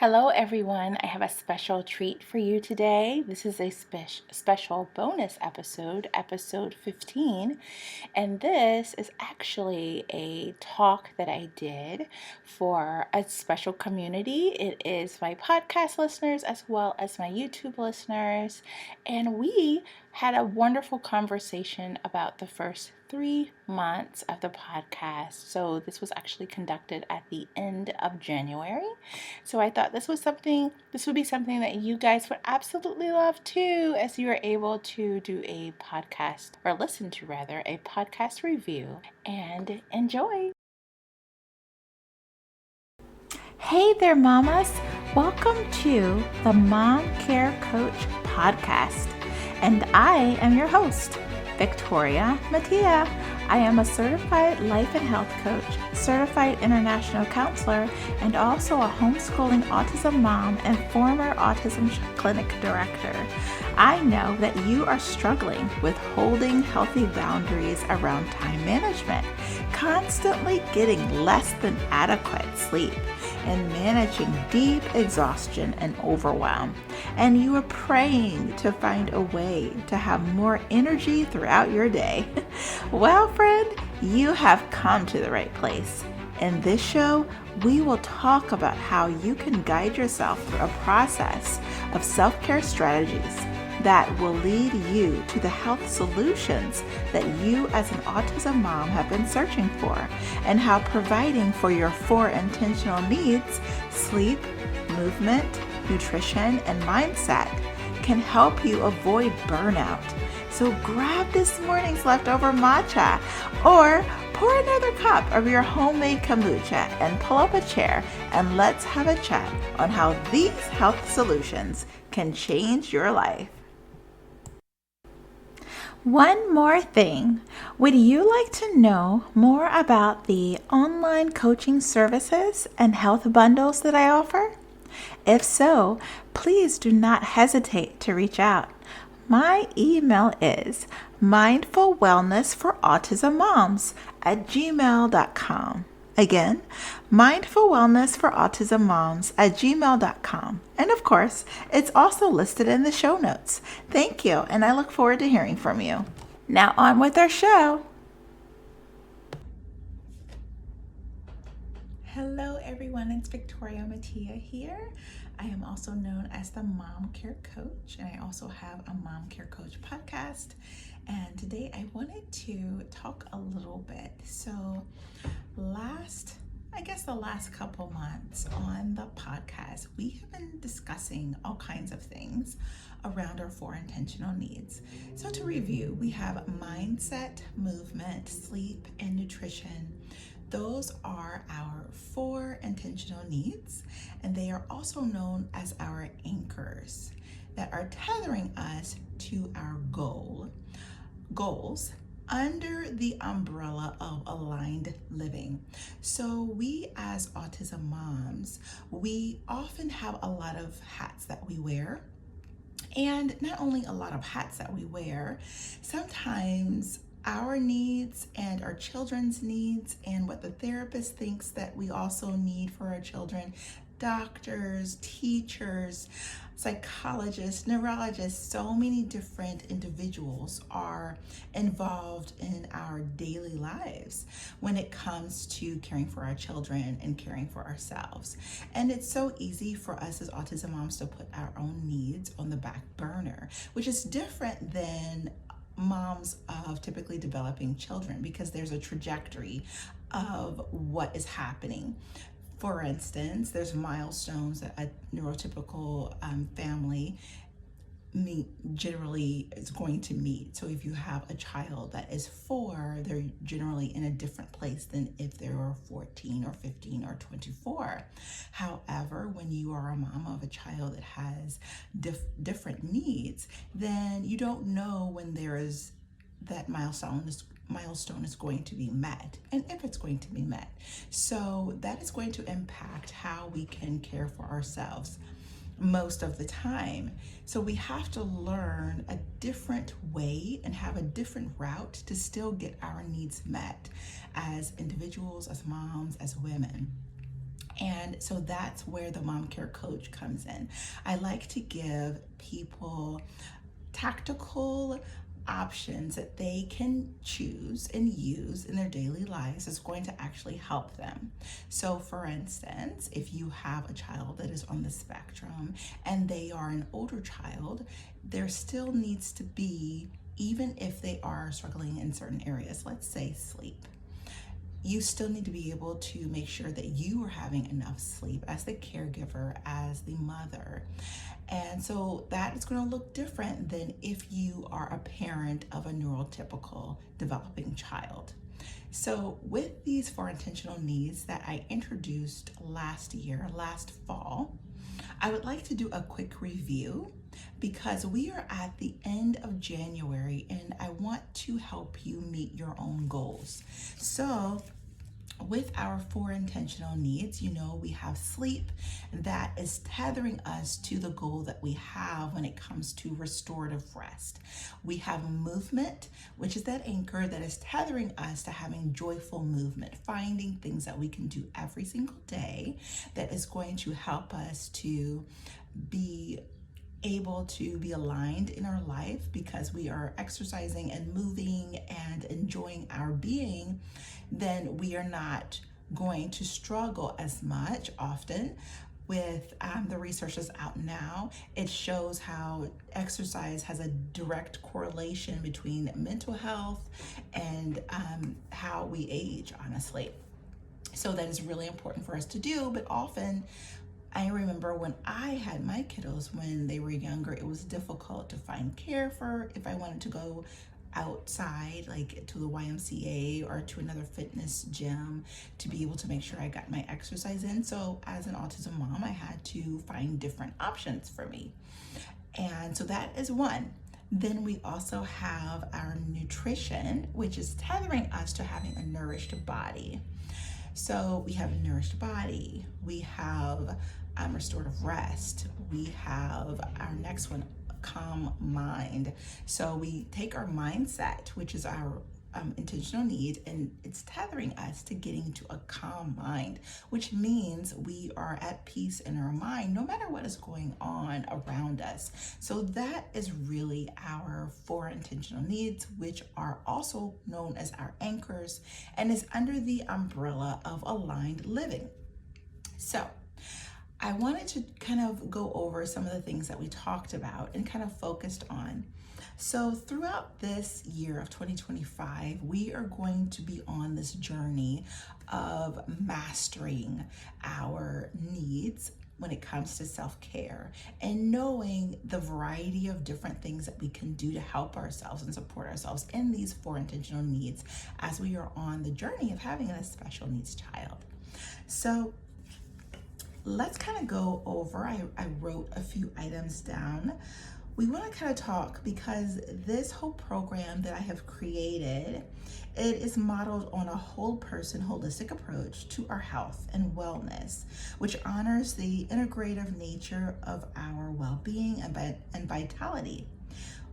Hello, everyone. I have a special treat for you today. This is a special bonus episode, episode 15. And this is actually a talk that I did for a special community. It is my podcast listeners as well as my YouTube listeners. And we had a wonderful conversation about the first 3 months of the podcast. So this was actually conducted at the end of January. So I thought this would be something that you guys would absolutely love too, as you are able to do a podcast, or listen to rather, a podcast review, and enjoy. Hey there, mamas. Welcome to the Mom Care Coach podcast. And I am your host, Victoria Mattia. I am a certified life and health coach, certified international counselor, and also a homeschooling autism mom and former autism clinic director. I know that you are struggling with holding healthy boundaries around time management, constantly getting less than adequate sleep, and managing deep exhaustion and overwhelm. And you are praying to find a way to have more energy throughout your day. Well, friend, you have come to the right place. In this show, we will talk about how you can guide yourself through a process of self-care strategies that will lead you to the health solutions that you as an autism mom have been searching for, and how providing for your 4 intentional needs, sleep, movement, nutrition, and mindset, can help you avoid burnout. So grab this morning's leftover matcha or pour another cup of your homemade kombucha and pull up a chair, and let's have a chat on how these health solutions can change your life. One more thing, would you like to know more about the online coaching services and health bundles that I offer? If so, please do not hesitate to reach out. My email is mindfulwellnessforautismmoms@gmail.com. Again, mindfulwellnessforautismmoms@gmail.com. And of course, it's also listed in the show notes. Thank you, and I look forward to hearing from you. Now on with our show. Hello everyone, it's Victoria Mattia here. I am also known as the Mom Care Coach, and I also have a Mom Care Coach podcast. And today I wanted to talk a little bit. So the last couple months on the podcast, we have been discussing all kinds of things around our 4 intentional needs. So to review, we have mindset, movement, sleep, and nutrition. Those are our 4 intentional needs, and they are also known as our anchors that are tethering us to our goals under the umbrella of aligned living. So we as autism moms, we often have a lot of hats that we wear. And not only a lot of hats that we wear, sometimes our needs and our children's needs and what the therapist thinks that we also need for our children, doctors, teachers, psychologists, neurologists, so many different individuals are involved in our daily lives when it comes to caring for our children and caring for ourselves. And it's so easy for us as autism moms to put our own needs on the back burner, which is different than moms of typically developing children, because there's a trajectory of what is happening. For instance, there's milestones that a neurotypical family generally is going to meet. So if you have a child that is 4, they're generally in a different place than if they were 14 or 15 or 24. However, when you are a mom of a child that has different needs, then you don't know when that milestone is going to be met, and if it's going to be met. So that is going to impact how we can care for ourselves most of the time. So we have to learn a different way and have a different route to still get our needs met as individuals, as moms, as women. And so that's where the mom care coach comes in. I like to give people tactical options that they can choose and use in their daily lives is going to actually help them. So for instance, if you have a child that is on the spectrum and they are an older child, there still needs to be, even if they are struggling in certain areas, let's say sleep, you still need to be able to make sure that you are having enough sleep as the caregiver, as the mother. And so that is going to look different than if you are a parent of a neurotypical developing child. So with these 4 intentional needs that I introduced last fall, I would like to do a quick review because we are at the end of January and I want to help you meet your own goals. So with our 4 intentional needs, we have sleep that is tethering us to the goal that we have when it comes to restorative rest. We have movement, which is that anchor that is tethering us to having joyful movement, finding things that we can do every single day that is going to help us to be able to be aligned in our life because we are exercising and moving and enjoying our being. Then we are not going to struggle as much often with the research that's out now. It shows how exercise has a direct correlation between mental health and how we age, honestly. So that is really important for us to do, but often I remember when I had my kiddos when they were younger, it was difficult to find care for if I wanted to go outside, like to the YMCA or to another fitness gym, to be able to make sure I got my exercise in. So as an autism mom, I had to find different options for me. And so that is one. Then we also have our nutrition, which is tethering us to having a nourished body. So we have a nourished body, we have restorative rest, we have our next one, calm mind. So we take our mindset, which is our intentional need, and it's tethering us to getting to a calm mind, which means we are at peace in our mind no matter what is going on around us. So that is really our 4 intentional needs, which are also known as our anchors and is under the umbrella of aligned living. So I wanted to kind of go over some of the things that we talked about and kind of focused on. So throughout this year of 2025, we are going to be on this journey of mastering our needs when it comes to self-care and knowing the variety of different things that we can do to help ourselves and support ourselves in these 4 intentional needs as we are on the journey of having a special needs child. So let's kind of go over, I wrote a few items down. We want to kind of talk because this whole program that I have created, it is modeled on a whole person holistic approach to our health and wellness, which honors the integrative nature of our well-being and vitality.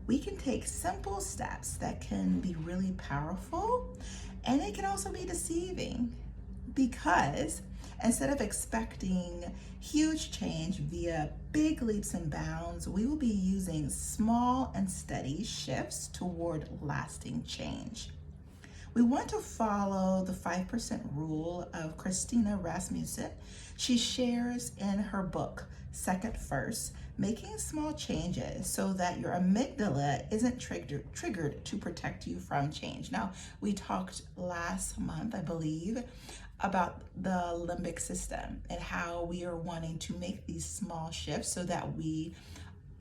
We can take simple steps that can be really powerful, and it can also be deceiving because instead of expecting huge change via big leaps and bounds, we will be using small and steady shifts toward lasting change. We want to follow the 5% rule of Christina Rasmussen. She shares in her book, Second First, making small changes so that your amygdala isn't triggered to protect you from change. Now, we talked last month, I believe, about the limbic system and how we are wanting to make these small shifts so that we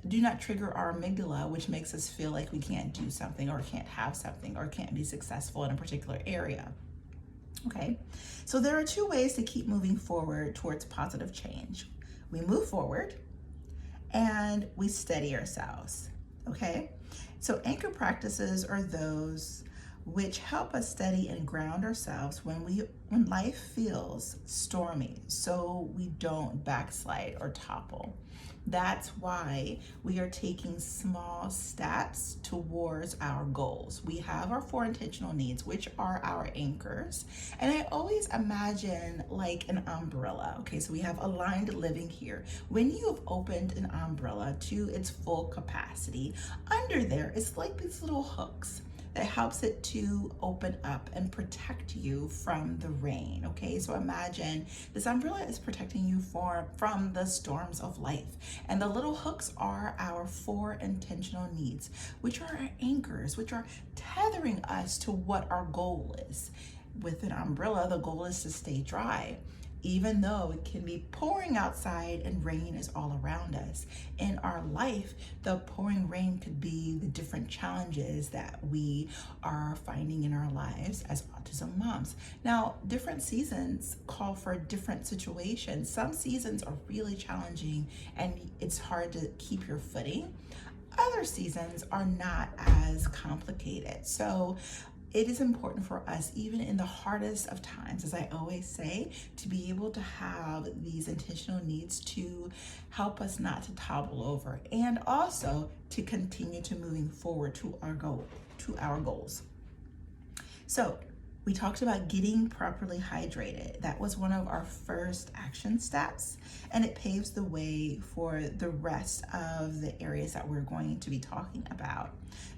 do not trigger our amygdala, which makes us feel like we can't do something or can't have something or can't be successful in a particular area. Okay, so there are 2 ways to keep moving forward towards positive change. We move forward and we steady ourselves. Okay, so anchor practices are those which help us steady and ground ourselves when life feels stormy, so we don't backslide or topple. That's why we are taking small steps towards our goals. We have our 4 intentional needs, which are our anchors. And I always imagine like an umbrella. Okay, so we have aligned living here. When you have opened an umbrella to its full capacity, under there it's like these little hooks that helps it to open up and protect you from the rain. Okay, so imagine this umbrella is protecting you from the storms of life. And the little hooks are our 4 intentional needs, which are our anchors, which are tethering us to what our goal is. With an umbrella, the goal is to stay dry, even though it can be pouring outside and rain is all around us. In our life, the pouring rain could be the different challenges that we are finding in our lives as autism moms. Now, different seasons call for different situations. Some seasons are really challenging and it's hard to keep your footing. Other seasons are not as complicated. So it is important for us, even in the hardest of times, as I always say, to be able to have these intentional needs to help us not to topple over, and also to continue to moving forward to our goals. So we talked about getting properly hydrated. That was one of our first action steps, and it paves the way for the rest of the areas that we're going to be talking about.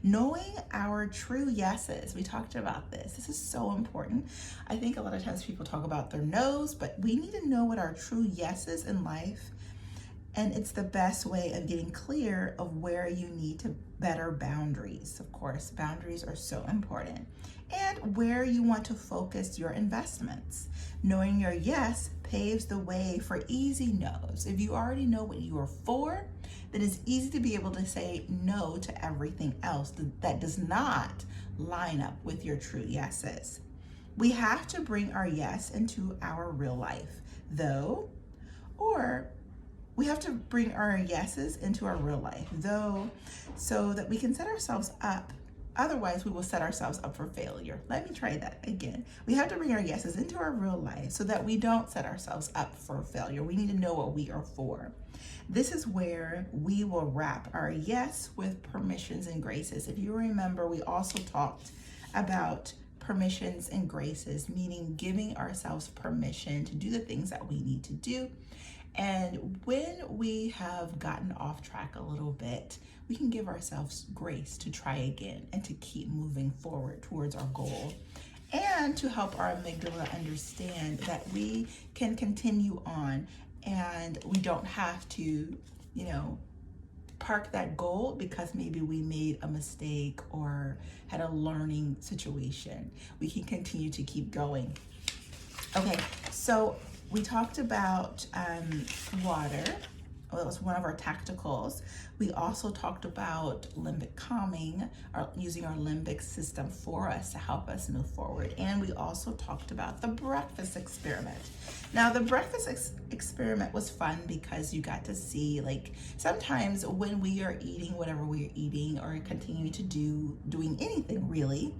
Knowing our true yeses. We talked about this. This is so important. I think a lot of times people talk about their no's, but we need to know what our true yeses in life, and it's the best way of getting clear of where you need to better boundaries. Of course, boundaries are so important. And where you want to focus your investments. Knowing your yes paves the way for easy no's. If you already know what you are for, then it's easy to be able to say no to everything else that does not line up with your true yeses. We have to bring our yes into our real life, though, or we have to bring our yeses into our real life, though, so that we can set ourselves up. Otherwise, we will set ourselves up for failure. Let me try that again. We have to bring our yeses into our real life so that we don't set ourselves up for failure. We need to know what we are for. This is where we will wrap our yes with permissions and graces. If you remember, we also talked about permissions and graces, meaning giving ourselves permission to do the things that we need to do. And when we have gotten off track a little bit, we can give ourselves grace to try again and to keep moving forward towards our goal, and to help our amygdala understand that we can continue on and we don't have to, park that goal because maybe we made a mistake or had a learning situation. We can continue to keep going. Okay, so we talked about water. Well, that was one of our tacticals. We also talked about limbic calming, or using our limbic system for us to help us move forward. And we also talked about the breakfast experiment. Now, the breakfast experiment was fun because you got to see, like, sometimes when we are eating whatever we're eating or continuing to doing anything really,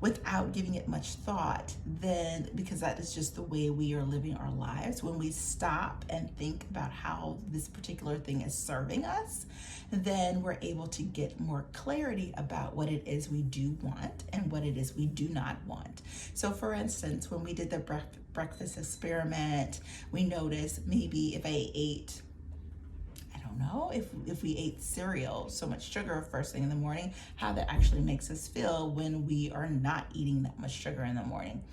without giving it much thought, then because that is just the way we are living our lives, when we stop and think about how this particular thing is serving us, then we're able to get more clarity about what it is we do want and what it is we do not want. So for instance, when we did the breakfast experiment, we noticed maybe if I ate, if we ate cereal, so much sugar first thing in the morning, how that actually makes us feel when we are not eating that much sugar in the morning.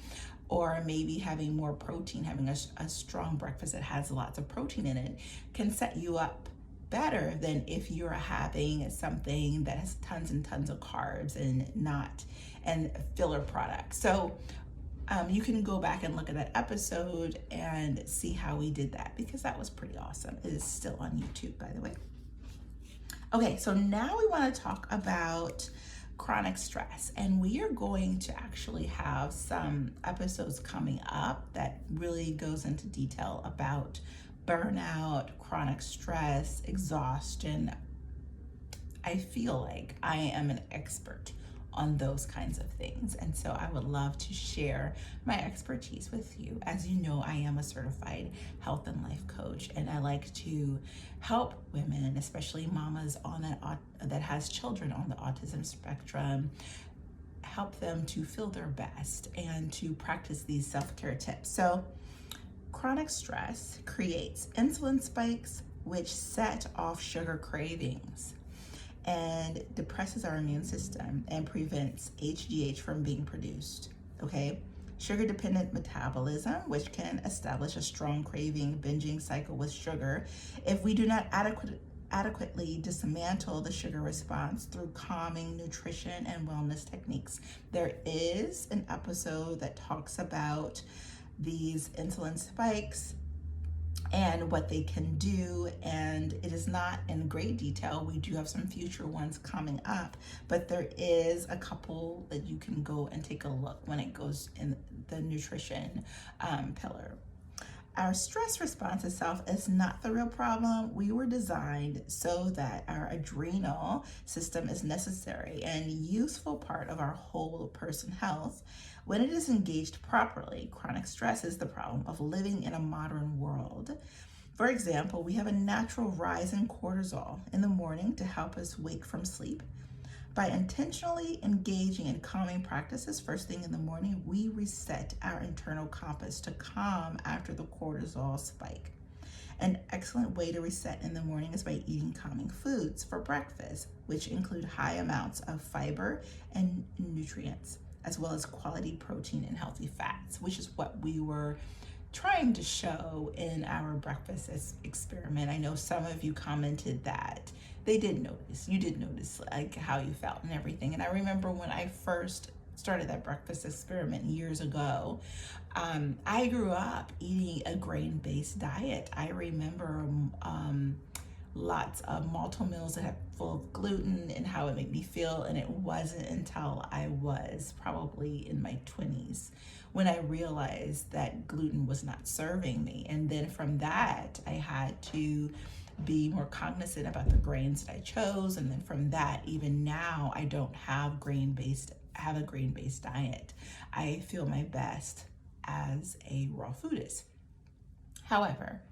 Or maybe having more protein, having a strong breakfast that has lots of protein in it can set you up better than if you're having something that has tons and tons of carbs and filler products. So you can go back and look at that episode and see how we did that, because that was pretty awesome. It is still on YouTube, by the way. Okay, so now we want to talk about chronic stress, and we are going to actually have some episodes coming up that really goes into detail about burnout, chronic stress, exhaustion. I feel like I am an expert on those kinds of things. And so I would love to share my expertise with you. As you know, I am a certified health and life coach, and I like to help women, especially mamas that has children on the autism spectrum, help them to feel their best and to practice these self-care tips. So chronic stress creates insulin spikes, which set off sugar cravings and depresses our immune system and prevents HGH from being produced. Okay, sugar-dependent metabolism, which can establish a strong craving, binging cycle with sugar if we do not adequately dismantle the sugar response through calming nutrition and wellness techniques. There is an episode that talks about these insulin spikes and what they can do, and it is not in great detail. We do have some future ones coming up, but there is a couple that you can go and take a look when it goes in the nutrition pillar. Our stress response itself is not the real problem. We were designed so that our adrenal system is necessary and useful part of our whole person health. When it is engaged properly, chronic stress is the problem of living in a modern world. For example, we have a natural rise in cortisol in the morning to help us wake from sleep. By intentionally engaging in calming practices first thing in the morning, we reset our internal compass to calm after the cortisol spike. An excellent way to reset in the morning is by eating calming foods for breakfast, which include high amounts of fiber and nutrients, as well as quality protein and healthy fats, which is what we were trying to show in our breakfast experiment. I know some of you commented that you did notice like how you felt and everything. And I remember when I first started that breakfast experiment years ago, I grew up eating a grain-based diet. I remember lots of malto meals that had full of gluten and how it made me feel. And it wasn't until I was probably in my 20s when I realized that gluten was not serving me. And then from that, I had to be more cognizant about the grains that I chose. And then from that, even now, I don't have a grain-based diet. I feel my best as a raw foodist. However,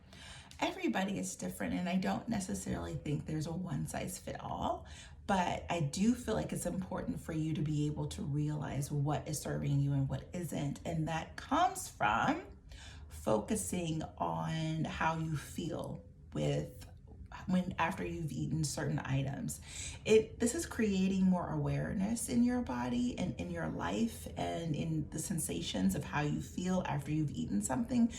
everybody is different, and I don't necessarily think there's a one size fit all, but I do feel like it's important for you to be able to realize what is serving you and what isn't. And that comes from focusing on how you feel after you've eaten certain items. This is creating more awareness in your body and in your life and in the sensations of how you feel after you've eaten something.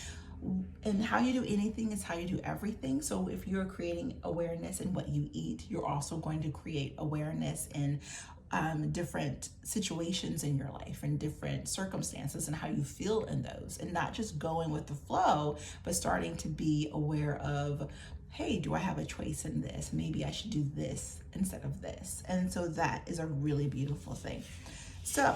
And how you do anything is how you do everything. So if you're creating awareness in what you eat, you're also going to create awareness in different situations in your life and different circumstances and how you feel in those, and not just going with the flow, but starting to be aware of, hey, do I have a choice in this? Maybe I should do this instead of this. And so that is a really beautiful thing. So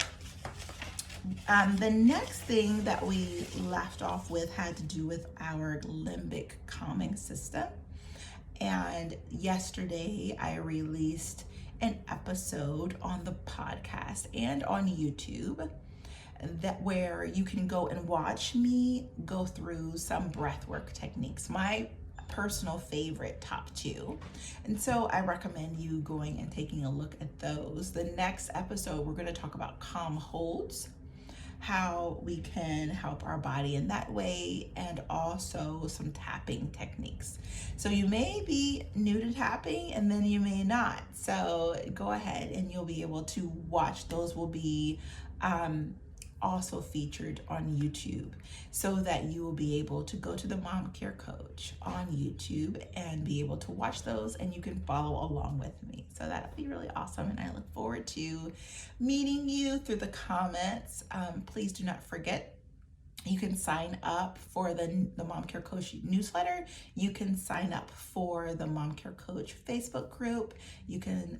the next thing that we left off with had to do with our limbic calming system. And yesterday I released an episode on the podcast and on YouTube where you can go and watch me go through some breathwork techniques, my personal favorite top 2. And so I recommend you going and taking a look at those. The next episode, we're going to talk about calm holds, how we can help our body in that way, and also some tapping techniques. So you may be new to tapping and then you may not. So go ahead and you'll be able to watch. Those will be also featured on YouTube, so that you will be able to go to the Mom Care Coach on YouTube and be able to watch those, and you can follow along with me. So that'll be really awesome, and I look forward to meeting you through the comments. Please do not forget, you can sign up for the Mom Care Coach newsletter. You can sign up for the Mom Care Coach Facebook group. You can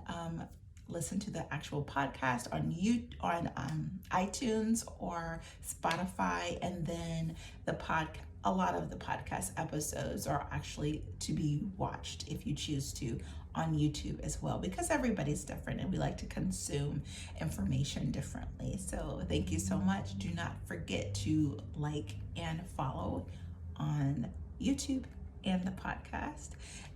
listen to the actual podcast on iTunes or Spotify, and then the a lot of the podcast episodes are actually to be watched, if you choose to, on YouTube as well, because everybody's different and we like to consume information differently. So thank you so much. Do not forget to like and follow on YouTube and the podcast.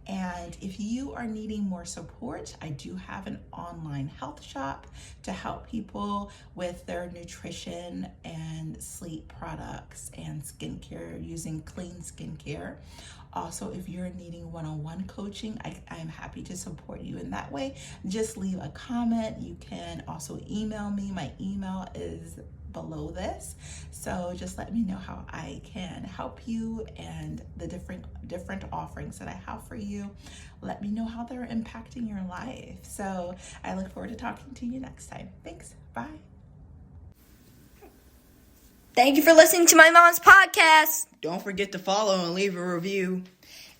And if you are needing more support, I do have an online health shop to help people with their nutrition and sleep products and skincare, using clean skincare. Also, if you're needing one-on-one coaching, I'm happy to support you in that way. Just leave a comment. You can also email me. My email is below this, so just let me know how I can help you and the different offerings that I have for you. Let me know how they're impacting your life. So I look forward to talking to you next time. Thanks. Bye. Thank you for listening to my mom's podcast. Don't forget to follow and leave a review.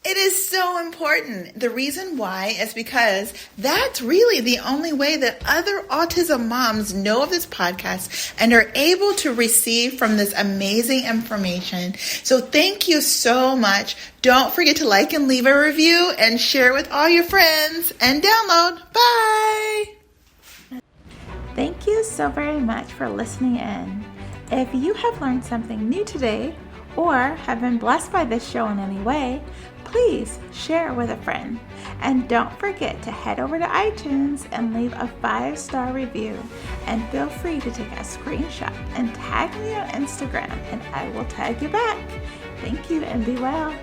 It is so important. The reason why is because that's really the only way that other autism moms know of this podcast and are able to receive from this amazing information. So thank you so much. Don't forget to like and leave a review and share with all your friends and download. Bye. Thank you so very much for listening in. If you have learned something new today or have been blessed by this show in any way, please share it with a friend. And don't forget to head over to iTunes and leave a 5-star review. And feel free to take a screenshot and tag me on Instagram, and I will tag you back. Thank you and be well.